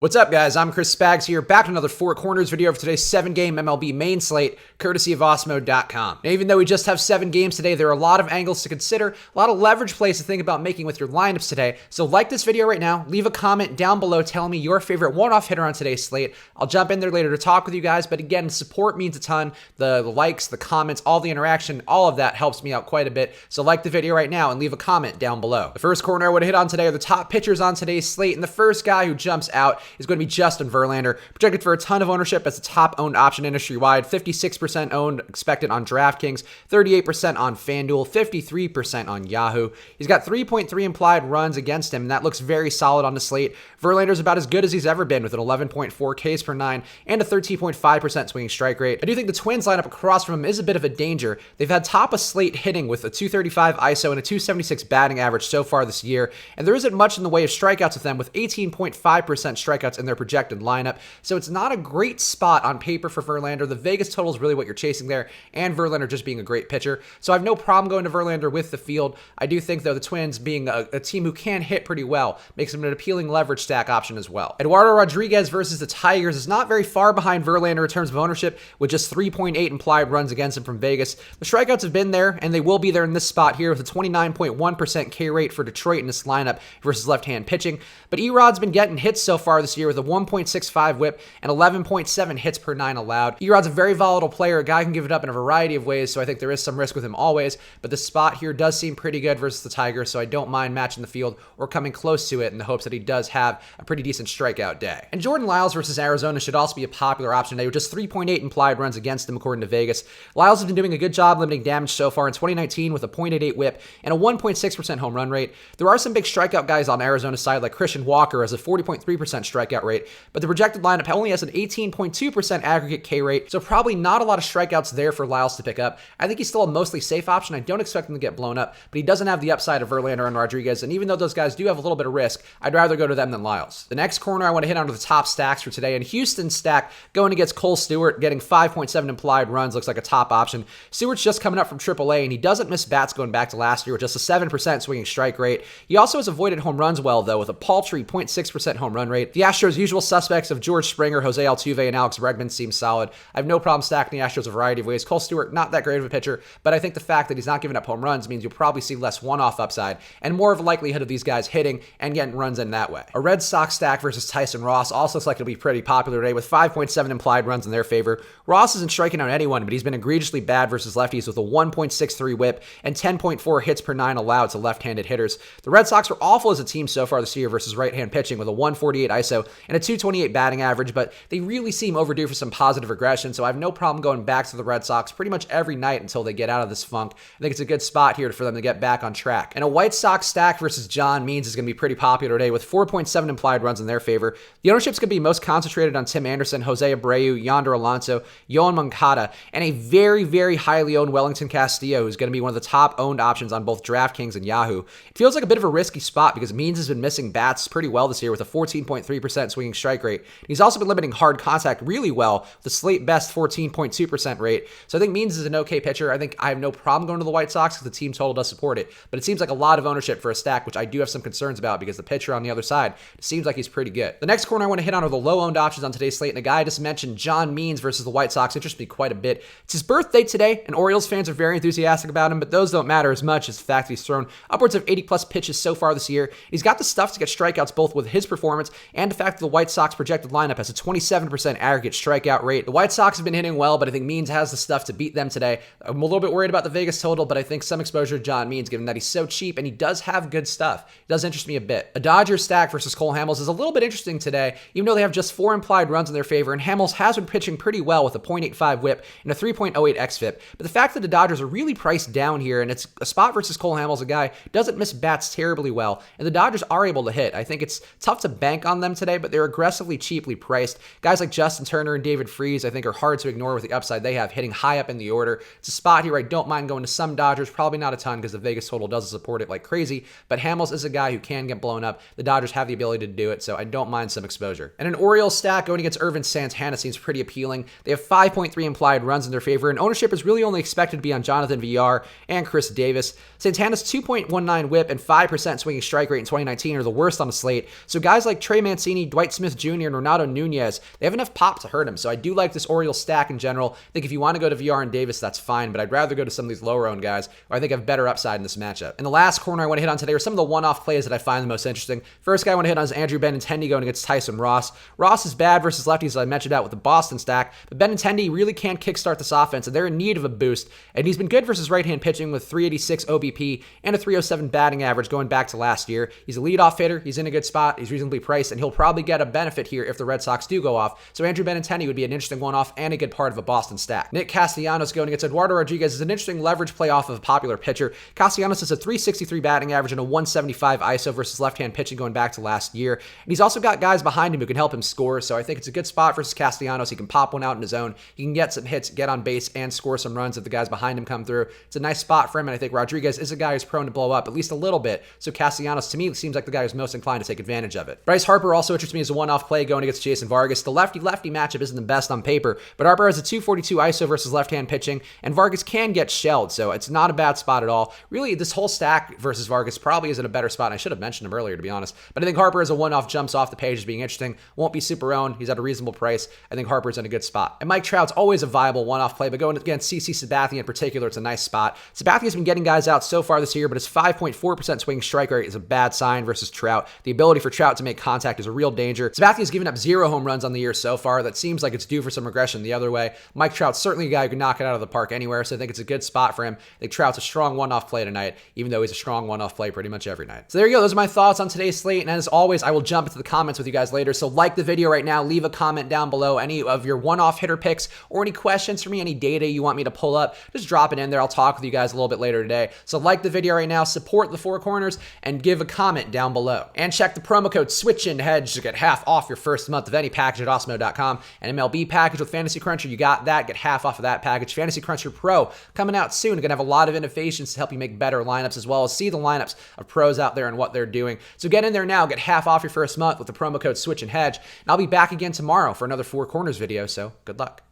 What's up, guys? I'm Chris Spags here, back with another Four Corners video for today's 7-game MLB main slate, courtesy of Osmo.com. Now, even though we just have 7 games today, there are a lot of angles to consider, a lot of leverage plays to think about making with your lineups today. So like this video right now, leave a comment down below telling me your favorite one-off hitter on today's slate. I'll jump in there later to talk with you guys, but again, support means a ton. The likes, the comments, all the interaction, all of that helps me out quite a bit. So like the video right now and leave a comment down below. The first corner I would hit on today are the top pitchers on today's slate, and the first guy who jumps out is going to be Justin Verlander, projected for a ton of ownership as a top-owned option industry-wide, 56% owned expected on DraftKings, 38% on FanDuel, 53% on Yahoo. He's got 3.3 implied runs against him, and that looks very solid on the slate. Verlander's about as good as he's ever been with an 11.4 Ks per 9 and a 13.5% swinging strike rate. I do think the Twins lineup across from him is a bit of a danger. They've had top of slate hitting with a 235 ISO and a 276 batting average so far this year, and there isn't much in the way of strikeouts with them with 18.5% strikeouts in their projected lineup, so it's not a great spot on paper for Verlander. The Vegas total is really what you're chasing there, and Verlander just being a great pitcher, so I have no problem going to Verlander with the field. I do think, though, the Twins being a team who can hit pretty well makes them an appealing leverage stack option as well. Eduardo Rodriguez versus the Tigers is not very far behind Verlander in terms of ownership, with just 3.8 implied runs against him from Vegas. The strikeouts have been there, and they will be there in this spot here with a 29.1% K rate for Detroit in this lineup versus left-hand pitching, but Erod's been getting hits so far this year with a 1.65 whip and 11.7 hits per 9 allowed. Erod's a very volatile player. A guy can give it up in a variety of ways, so I think there is some risk with him always, but the spot here does seem pretty good versus the Tigers, so I don't mind matching the field or coming close to it in the hopes that he does have a pretty decent strikeout day. And Jordan Lyles versus Arizona should also be a popular option today with just 3.8 implied runs against him according to Vegas. Lyles has been doing a good job limiting damage so far in 2019 with a .88 whip and a 1.6% home run rate. There are some big strikeout guys on Arizona's side like Christian Walker has a 40.3% strikeout rate, but the projected lineup only has an 18.2% aggregate K rate, so probably not a lot of strikeouts there for Lyles to pick up. I think he's still a mostly safe option. I don't expect him to get blown up, but he doesn't have the upside of Verlander and Rodriguez, and even though those guys do have a little bit of risk, I'd rather go to them than Lyles. The next corner I want to hit onto the top stacks for today, and Houston's stack going against Cole Stewart, getting 5.7 implied runs, looks like a top option. Stewart's just coming up from AAA, and he doesn't miss bats going back to last year with just a 7% swinging strike rate. He also has avoided home runs well, though, with a paltry 0.6% home run rate. The Astros' usual suspects of George Springer, Jose Altuve, and Alex Bregman seem solid. I have no problem stacking the Astros a variety of ways. Cole Stewart, not that great of a pitcher, but I think the fact that he's not giving up home runs means you'll probably see less one-off upside and more of a likelihood of these guys hitting and getting runs in that way. A Red Sox stack versus Tyson Ross also looks like it'll be pretty popular today with 5.7 implied runs in their favor. Ross isn't striking out anyone, but he's been egregiously bad versus lefties with a 1.63 whip and 10.4 hits per 9 allowed to left-handed hitters. The Red Sox are awful as a team so far this year versus right-hand pitching with a 148 ISO and a 228 batting average, but they really seem overdue for some positive regression, so I have no problem going back to the Red Sox pretty much every night until they get out of this funk. I think it's a good spot here for them to get back on track. And a White Sox stack versus John Means is going to be pretty popular today with 4.7 implied runs in their favor. The ownership's going to be most concentrated on Tim Anderson, Jose Abreu, Yonder Alonso, Yohan Moncada, and a very, very highly owned Wellington Castillo, who's going to be one of the top owned options on both DraftKings and Yahoo. It feels like a bit of a risky spot because Means has been missing bats pretty well this year with a 14.3% swinging strike rate. He's also been limiting hard contact really well with a slate best 14.2% rate. So I think Means is an okay pitcher. I think I have no problem going to the White Sox because the team total does support it, but it seems like a lot of ownership for a stack, which I do have some concerns about because the pitcher on the other side seems like he's pretty good. The next corner I want to hit on are the low-owned options on today's slate, and a guy I just mentioned, John Means versus the White Sox, interests me quite a bit. It's his birthday today, and Orioles fans are very enthusiastic about him, but those don't matter as much as the fact that he's thrown upwards of 80-plus pitches so far this year. He's got the stuff to get strikeouts both with his performance and the fact that the White Sox projected lineup has a 27% aggregate strikeout rate. The White Sox have been hitting well, but I think Means has the stuff to beat them today. I'm a little bit worried about the Vegas total, but I think some exposure to John Means, given that he's so cheap and he does have good stuff. It does interest me a bit. A Dodgers stack versus Cole Hamels is a little bit interesting today, even though they have just 4 implied runs in their favor, and Hamels has been pitching pretty well with a .85 whip and a 3.08 xFIP. But the fact that the Dodgers are really priced down here, and it's a spot versus Cole Hamels, a guy doesn't miss bats terribly well, and the Dodgers are able to hit. I think it's tough to bank on them today, but they're aggressively cheaply priced. Guys like Justin Turner and David Freese, I think, are hard to ignore with the upside they have, hitting high up in the order. It's a spot here I don't mind going to some Dodgers, probably not a ton because the Vegas total doesn't support it like crazy, but Hamels is a guy who can get blown up. The Dodgers have the ability to do it, so I don't mind some exposure. And an Orioles stack going against Irvin Santana seems pretty appealing. They have 5.3 implied runs in their favor, and ownership is really only expected to be on Jonathan Villar and Chris Davis. Santana's 2.19 whip and 5% swinging strike rate in 2019 are the worst on the slate, so guys like Trey Mancini Mancini, Dwight Smith Jr., and Renato Nunez, they have enough pop to hurt him. So I do like this Orioles stack in general. I think if you want to go to VR and Davis, that's fine, but I'd rather go to some of these lower-owned guys who I think have better upside in this matchup. And the last corner I want to hit on today are some of the one-off plays that I find the most interesting. First guy I want to hit on is Andrew Benintendi going against Tyson Ross. Ross is bad versus lefties, as I mentioned out with the Boston stack, but Benintendi really can't kickstart this offense, and they're in need of a boost. And he's been good versus right-hand pitching with 386 OBP and a 307 batting average going back to last year. He's a leadoff hitter. He's in a good spot. He's reasonably priced, and he'll probably get a benefit here if the Red Sox do go off. So Andrew Benintendi would be an interesting one-off and a good part of a Boston stack. Nick Castellanos going against Eduardo Rodriguez is an interesting leverage play off of a popular pitcher. Castellanos has a 363 batting average and a 175 ISO versus left-hand pitching going back to last year. And he's also got guys behind him who can help him score, so I think it's a good spot versus Castellanos. He can pop one out in his own. He can get some hits, get on base, and score some runs if the guys behind him come through. It's a nice spot for him, and I think Rodriguez is a guy who's prone to blow up at least a little bit, so Castellanos to me seems like the guy who's most inclined to take advantage of it. Bryce Harper also interests me as a one-off play going against Jason Vargas. The lefty-lefty matchup isn't the best on paper, but Harper has a 242 ISO versus left-hand pitching, and Vargas can get shelled, so it's not a bad spot at all. Really, this whole stack versus Vargas probably is in a better spot, and I should have mentioned him earlier, to be honest, but I think Harper as a one-off jumps off the page as being interesting. Won't be super owned. He's at a reasonable price. I think Harper's in a good spot. And Mike Trout's always a viable one-off play, but going against CC Sabathia in particular, it's a nice spot. Sabathia's been getting guys out so far this year, but his 5.4% swing strike rate is a bad sign versus Trout. The ability for Trout to make contact is a real danger. Sabathia's given up 0 home runs on the year so far. That seems like it's due for some regression the other way. Mike Trout's certainly a guy who can knock it out of the park anywhere, so I think it's a good spot for him. I think Trout's a strong one-off play tonight, even though he's a strong one-off play pretty much every night. So there you go. Those are my thoughts on today's slate, and as always, I will jump into the comments with you guys later. So like the video right now, leave a comment down below. Any of your one-off hitter picks or any questions for me, any data you want me to pull up, just drop it in there. I'll talk with you guys a little bit later today. So like the video right now, support the Four Corners, and give a comment down below. And check the promo code SWITCHINHEDGE to get half off your first month of any package at Osmo.com. An MLB package with Fantasy Cruncher, you got that. Get half off of that package. Fantasy Cruncher Pro coming out soon. Going to have a lot of innovations to help you make better lineups, as well as see the lineups of pros out there and what they're doing. So get in there now. Get half off your first month with the promo code SWITCHINHEDGE. And I'll be back again tomorrow for another Four Corners video, so good luck.